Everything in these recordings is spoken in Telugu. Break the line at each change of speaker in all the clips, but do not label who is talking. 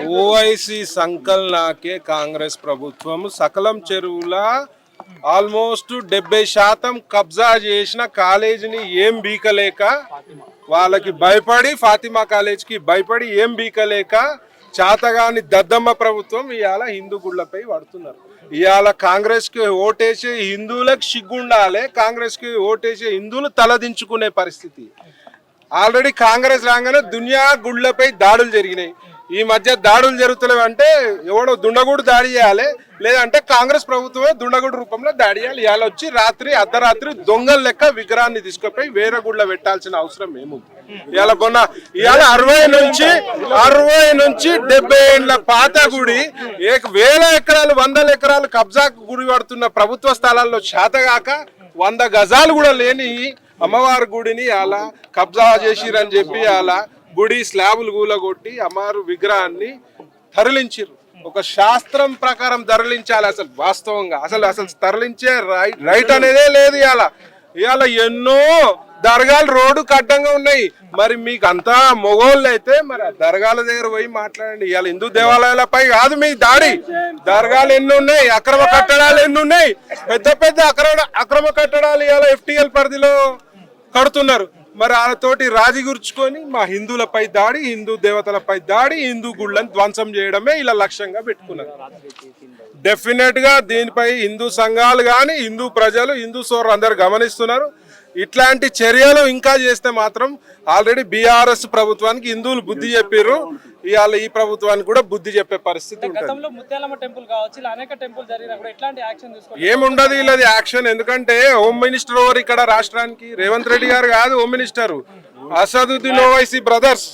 ఓవైసీ సంకలనాకే కాంగ్రెస్ ప్రభుత్వం సకలం చెరువుల ఆల్మోస్ట్ 70% కబ్జా చేసిన కాలేజీని ఏం బీకలేక వాళ్ళకి భయపడి ఫాతిమా కాలేజ్కి భయపడి ఏం బీకలేక చాతగాని దద్దమ్మ ప్రభుత్వం ఇవాళ హిందూ గుళ్ళపై పడుతున్నారు. ఇవాళ కాంగ్రెస్కి ఓటేసే హిందువులకు సిగ్గుండాలి, కాంగ్రెస్కి ఓటేసే హిందువులు తలదించుకునే పరిస్థితి. ఆల్రెడీ కాంగ్రెస్ రాగానే దునియా గుళ్ళపై దాడులు జరిగినాయి. ఈ మధ్య దాడులు జరుగుతున్నాయి అంటే ఎవడో దుండగుడు దాడి చేయాలి, లేదంటే కాంగ్రెస్ ప్రభుత్వమే దుండగుడు రూపంలో దాడి చేయాలి. ఇవాళ వచ్చి అర్ధరాత్రి దొంగల లెక్క విగ్రహాన్ని తీసుకుపోయి వేరే గుళ్ళ పెట్టాల్సిన అవసరం ఏముంది? ఇవాళ 60 నుంచి 70 ఏళ్ళ పాత గుడి వేల ఎకరాలు 100 ఎకరాలు కబ్జాకు గురి పడుతున్న ప్రభుత్వ స్థలాల్లో చేతగాక 100 గజాలు కూడా లేని అమ్మవారి గుడిని అలా కబ్జా చేసిరని చెప్పి అలా గుడి స్లాబులు కూలగొట్టి అమ్మవారి విగ్రహాన్ని తరలించారు. ఒక శాస్త్రం ప్రకారం తరలించాలి. అసలు వాస్తవంగా అసలు తరలించే రైట్ అనేదే లేదు. ఇవాళ ఎన్నో దర్గాలు రోడ్డుకు అడ్డంగా ఉన్నాయి. మరి మీకు అంతా మొగోళ్ళు అయితే మరి దర్గాల దగ్గర పోయి మాట్లాడండి. ఇవాళ హిందూ దేవాలయాలపై కాదు మీ దాడి. దర్గాలు ఎన్ని ఉన్నాయి, అక్రమ కట్టడాలు ఎన్ని ఉన్నాయి, పెద్ద అక్రమ కట్టడాలు ఇవాళ FTL పరిధిలో కడుతున్నారు. మరి వాళ్ళతోటి రాజీ గుర్చుకొని మా హిందువులపై దాడి, హిందూ దేవతలపై దాడి, హిందూ గుళ్ళని ధ్వంసం చేయడమే ఇలా లక్ష్యంగా పెట్టుకున్నారు. డెఫినెట్ గా దీనిపై హిందూ సంఘాలు కానీ హిందూ ప్రజలు హిందూ సోదరులు అందరు గమనిస్తున్నారు. ఇట్లాంటి చర్యలు ఇంకా చేస్తే మాత్రం ఆల్రెడీ BRS ప్రభుత్వానికి హిందువులు బుద్ధి చెప్పారు. ఇవాళ ఈ ప్రభుత్వానికి కూడా బుద్ధి చెప్పే పరిస్థితి ఏముండదు ఇలాది యాక్షన్. ఎందుకంటే హోమ్ మినిస్టర్ ఓవర్ ఇక్కడ రాష్ట్రానికి రేవంత్ రెడ్డి గారు కాదు home minister, Asaduddin Owaisi brothers.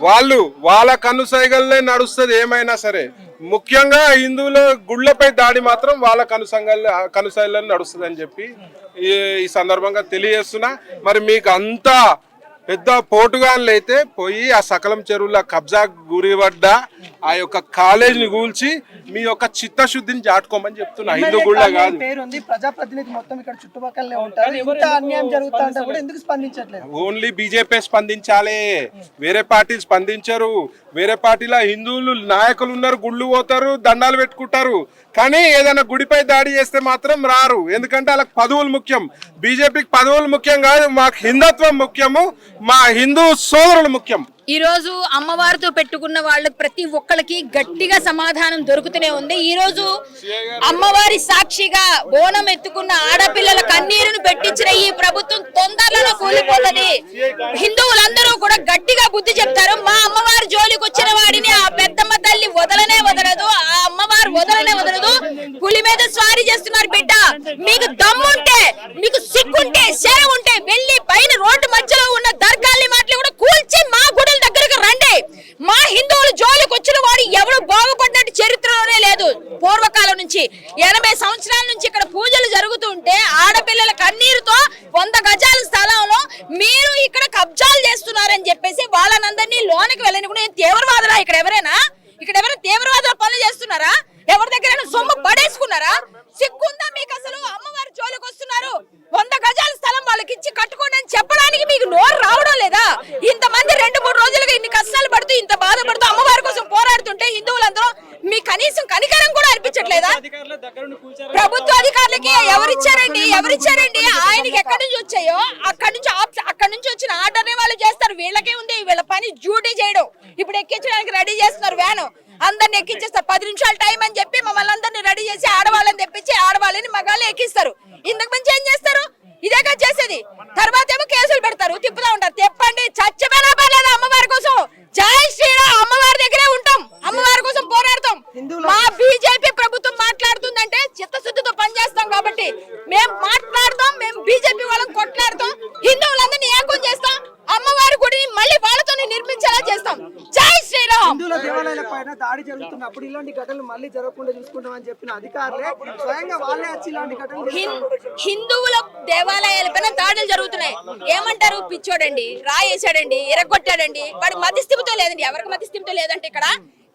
వాళ్ళ కనుసైగలనే నడుస్తుంది ఏమైనా సరే. ముఖ్యంగా హిందువుల గుళ్ళపై దాడి మాత్రం వాళ్ళ కనుసైగలను నడుస్తుంది అని చెప్పి ఈ సందర్భంగా తెలియజేస్తున్నా. మరి మీకు అంతా పెద్ద పోటుగాన్లు అయితే పోయి ఆ సకలం చెరువుల కబ్జా గురిపడ్డ ఆ యొక్క కాలేజీని కూల్చి మీ యొక్క చిత్తశుద్ధిని చాటుకోమని చెప్తున్నా. హిందూ గుళ్ళ కాదు. ఓన్లీ బీజేపీ స్పందించాలి, వేరే పార్టీలు స్పందించరు. వేరే పార్టీలో హిందువులు నాయకులు ఉన్నారు, గుళ్ళు పోతారు, దండాలు పెట్టుకుంటారు. కానీ ఏదైనా గుడిపై దాడి చేస్తే మాత్రం రారు. ఎందుకంటే వాళ్ళకి పదవులు ముఖ్యం. బీజేపీకి పదవులు ముఖ్యం కాదు, మాకు హిందుత్వం ముఖ్యము, మా హిందూ సోదరులు ముఖ్యం.
ఈ రోజు అమ్మవారితో పెట్టుకున్న వాళ్ళకి ప్రతి ఒక్కరికి గట్టిగా సమాధానం దొరుకుతూనే ఉంది. ఈ రోజు అమ్మవారి సాక్షిగా బోనం ఎత్తుకున్న ఆడపిల్లల కన్నీరును పెట్టించిన ఈ ప్రభుత్వం తొందరలో కూలిపోతుంది. హిందువులందరూ కూడా గట్టిగా బుద్ధి చెప్తారు. మా అమ్మవారి జోలికి వచ్చిన వాడిని ఆ పెద్దమ్మ తల్లి వదలనే వదలదు, ఆ అమ్మవారు వదలనే వదలదు. పులి మీద స్వారీ చేస్తున్నారు బిడ్డ. మీకు దమ్ముంటే, మీకు సిగ్గుంటే, శరం ఉంటే వెళ్ళి పైన రోడ్డు మధ్యలో ఉన్న దర్గాల్ని మాటలు కూడా కూల్చి మా గుడి దగ్గరకు రండి. మా హిందువులు జోలికి వచ్చిన వాడు ఎవరు బాగుపడినట్టు చరిత్రలోనే లేదు. పూర్వకాలం నుంచి 80 సంవత్సరాల నుంచి ఇక్కడ పూజలు జరుగుతుంటే ఆడపిల్లల కన్నీరుతో 100 గజాల స్థలంలో మీరు ఇక్కడ కబ్జాలు చేస్తున్నారని చెప్పేసి వాళ్ళనందరినీ లోనికి వెళ్ళని తీవ్రవాదులా? ఇక్కడ ఎవరైనా తీవ్రవాదుల పనులు చేస్తున్నారా? ఎవరి దగ్గర సొమ్ము పడేసుకున్నారా? సిగ్గుందా మీకు? అసలు అమ్మవారి జోలికి వస్తున్నారు, 100 గజాల స్థలం వాళ్ళకి ఇచ్చి కట్టుకోండి అని చెప్పడానికి మీకు నోరు రావడం లేదా? ఇంతమంది 2-3 రోజులుగా ఇన్ని కష్టాలు పడుతూ ఇంత బాధపడుతూ అమ్మవారి కోసం పోరాడుతుంటే హిందువులందరూ మీ కనీసం కనికరం కూడా అనిపించట్లేదా? ప్రభుత్వ అధికారులకి ఎవరిచ్చారండి? ఆయనకి ఎక్కడి నుంచి వచ్చాయో అక్కడి నుంచి వచ్చిన ఆర్డర్ని వాళ్ళు చేస్తారు. వీళ్ళకే ఉంది వీళ్ళ పని, డ్యూటీ చేయడం. ఇప్పుడు ఎక్కించడానికి రెడీ చేస్తున్నారు వ్యాను, అందరిని ఎక్కించేస్తారు. 10 నిమిషాలు టైం అని చెప్పి మమ్మల్ని అందరినీ రెడీ చేసి ఆడవాళ్ళని తెప్పించి ఆడవాళ్ళని మగాళ్ళని ఎక్కిస్తారు. ఇంతకు మించి ఏం చేస్తారు? ఇదేగా చేసేది. తర్వాత ఏమో కేసులు పెడతారు, తిప్పుతా ఉంటారు. తెప్పండి, చచ్చిపోయినా పర్లేదు అమ్మవారి కోసం. జై శ్రీరామ్. అమ్మవారి దగ్గరే ఉంటాం, అమ్మవారి కోసం పోరాడతాం. మా బీజేపీ ప్రభుత్వం మాట్లాడుతుందంటే చిత్తశుద్ధితో పనిచేస్తాం కాబట్టి మేము మాట్లాడతాం. మేము బీజేపీ వాళ్ళని కొట్లాడతాం, హిందువులందరినీ ఏకం చేస్తాం, అమ్మవారి గుడిని మళ్ళీ వాళ్ళతోనే నిర్మించేలా చేస్తాం. జై శ్రీరామ్.
హిందువుల దేవాలయాల పైన దాడి జరుగుతున్నప్పుడు ఇలాంటి ఘటనలు మళ్ళీ జరగకుండా చూసుకుంటామని చెప్పిన అధికారులే స్వయంగా వాళ్ళే వచ్చి ఇలాంటి ఘటనలు
హిందువుల దేవాలయాల పైన దాడులు జరుగుతున్నాయి. ఏమంటారు? పిచ్చోడండి, రాయేసాడండి, ఎరగొట్టాడండి. వాడు మతిస్థిమితో లేదండి. ఎవరికి మతిస్థిమితో లేదంటే ఇక్కడ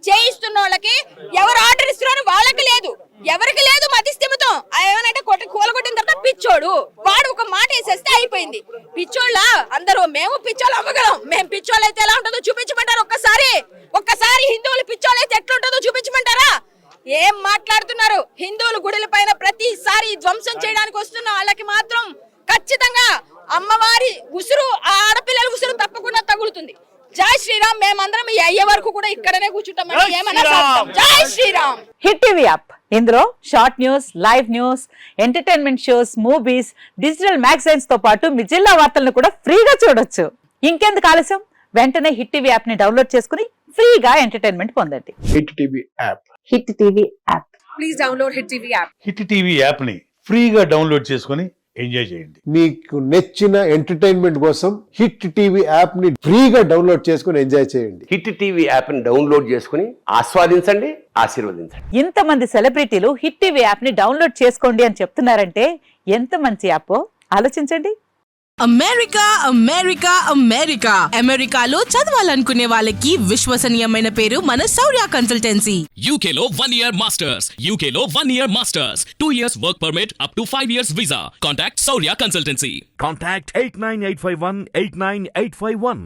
చేయిస్తున్న వాళ్ళకి ఎవరు ఆర్డర్ ఇస్తున్నారో వాళ్ళకి లేదు, ఎవరికి లేదు మతిస్థిమితం. ఏమనంటే కూలగొట్టిన తర్వాత పిచ్చోడు వాడు ఒక మాట వేసేస్తే అయిపోయింది. పిచ్చోళ్ళ అందరూ మేము పిచ్చోళ్ళు అవ్వగలం. మేము పిచ్చోళ్ళు అయితే ఎలా ఉంటుందో చూపించమంటారు. ఒక్కసారి హిందువులు పిచ్చోళ్ళు ఏం మాట్లాడుతున్నారు? హిందువుల గుడుల పైన ప్రతిసారి ధ్వంసం చేయడానికి వస్తున్న వాళ్ళకి మాత్రం ఖచ్చితంగా అమ్మవారి ఉసురు, ఆ ఆడపిల్లల ఉసురు తప్పకుండా తగులుతుంది. జై శ్రీరామ్. మేమందరం ఈ అయ్యే వరకు కూడా ఇక్కడనే కూర్చుంటాం. ఏమన్నా చేస్తాం. జై శ్రీరామ్.
హిట్ టీవీ యాప్, ఇందులో short news, live news, entertainment shows, movies, digital magazines తో పాటు మీ జిల్లా వార్తలను కూడా ఫ్రీగా చూడొచ్చు. ఇంకెందుకు ఆలస్యం? వెంటనే హిట్ టీవీ యాప్ ని డౌన్లోడ్ చేసుకుని ఫ్రీగా ఎంటర్టైన్మెంట్ పొందండి.
Hit TV app.
Hit TV app.
Please download hit TV app.
Hit TV app ని ఫ్రీగా డౌన్లోడ్ చేసుకొని ఎంజాయ్ చేయండి.
మీకు నచ్చిన ఎంటర్టైన్మెంట్ కోసం హిట్ టీవీ యాప్ ని ఫ్రీగా డౌన్లోడ్ చేసుకుని ఎంజాయ్ చేయండి.
హిట్ టీవీ యాప్ ని డౌన్లోడ్ చేసుకుని ఆస్వాదించండి, ఆశీర్వదించండి.
ఇంతమంది సెలబ్రిటీలు హిట్ టీవీ యాప్ ని డౌన్లోడ్ చేసుకోండి అని చెప్తున్నారంటే ఎంత మంచి యాప్ ఆలోచించండి.
అమెరికా అమెరికా అమెరికా అమెరికాలో చదవాలనుకునే వాళ్ళకి విశ్వసనీయమైన పేరు మన శౌర్య కన్సల్టెన్సీ.
UK లో 1 year masters, UK లో 1 year masters, 2 years work permit up to 5 years visa. Contact Saurya Consultancy.
Contact 89851 89851.